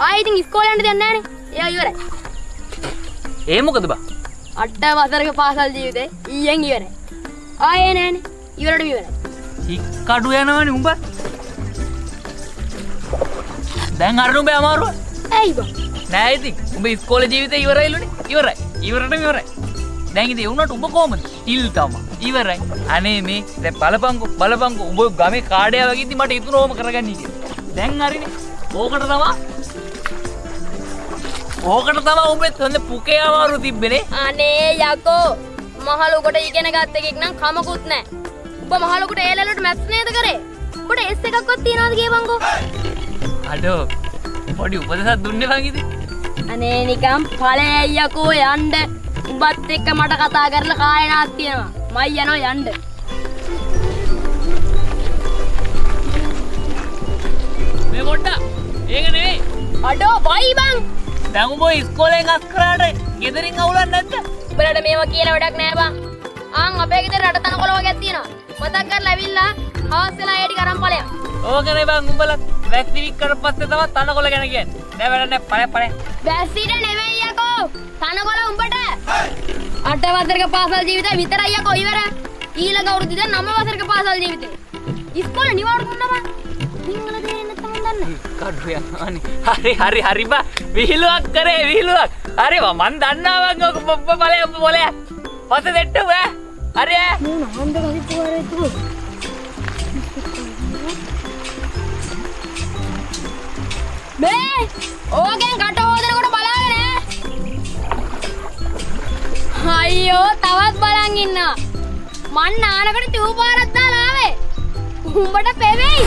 ආයෙ ඉතින් ඉස්කෝලේ යන්න දෙයක් නැහැ නේ. එයා ඉවරයි. ඒ මොකද බා? 8 වසරක පාසල් ජීවිතේ ඊයෙන් ඉවරයි. ආයෙ නෑනේ. ඉවරටම ඉවරයි. හික්කඩු යනවනේ උඹ. දැන් අර උඹ අමාරුව. ඇයි බං? නෑ ඉතින් උඹ ඉස්කෝලේ ජීවිතේ ඉවරයිලුනේ. ඉවරයි. ඉවරටම ඉවරයි. දැන් ඉතින් ඒ වුණාට උඹ කොහමද? ටිල් තමයි. ඉවරයි. අනේ මේ දැන් බලපංකෝ උඹ ගමේ කාඩයා වගේ ඉතින් මට ඉතුරු ඕම කරගන්නී කියලා. දැන් හරිනේ. ඕකට තමයි උඹෙත් හොඳ පුකේ අමාරු තිබ්බනේ. අනේ යකෝ මහලුකට ඉගෙන ගත්ත එකෙක් නම් කමකුත් නැහැ. උඹ මහලුකට ඒ ලෙවලට මැත්ස් නේද කරේ? උඹට S එකක්වත් තියනවද කියපන්කෝ? අඩෝ පොඩි උපදෙසක් දුන්නේ බං ඉතින්. අනේ නිකන් ඵලයයි යකෝ යන්න. උඹත් එක්ක මට කතා කරලා කායනාක් තියෙනවා. මයි යනවා යන්න. මේ පොඩ්ඩක්. ඒක නෙවෙයි. අඩෝ බයි බං. දැන් උඹ ඉස්කෝලෙන් අස් කරාට ගෙදරින් අවුලක් නැද්ද? උඹලට මේවා කියන වැඩක් නෑ බං. ආන් අපේ ගෙදර රට තනකොළ වගේක් තියෙනවා. මතක් කරලා ඇවිල්ලා හවස් වෙලා ඒ ටික අරන් ඵලයක්. ඕකනේ බං උඹලා වැක්ටිවික් කරපු පස්සේ තමයි තනකොළ ගැන කියන්නේ. දැන් වැඩ නැහැ ඵලයක්. බැස්සිට නෙවෙයි යකෝ. තනකොළ උඹට. 8 වසරක පාසල් ජීවිතය විතරයි යකෝ ඉවර. ඊළඟ අවුරුද්දේ දැන් 9 වසරක පාසල් ජීවිතේ. ඉස්කෝලේ නිවාඩු දුන්නා බං. සිංහල දෙන්නේ නැත්නම් දන්නේ. කඩු යනවානේ. හරි බා. විහිළුවක් කරේ විහිළුවක්. හරි බා මන් දන්නවා බං ඔක ඵලයක්. පස්සේ දෙට්ටු බෑ. හරි ඈ. මූණ හොඳ ගහිපු වරේ තුරු. මේ ඕකෙන් කට හොදනකොට බලාගෙන අයියෝ තවත් බලන් ඉන්නවා. මං නානකට ටියුබ් පාරක් දාලා ආවේ. උඹට පෙවෙයි.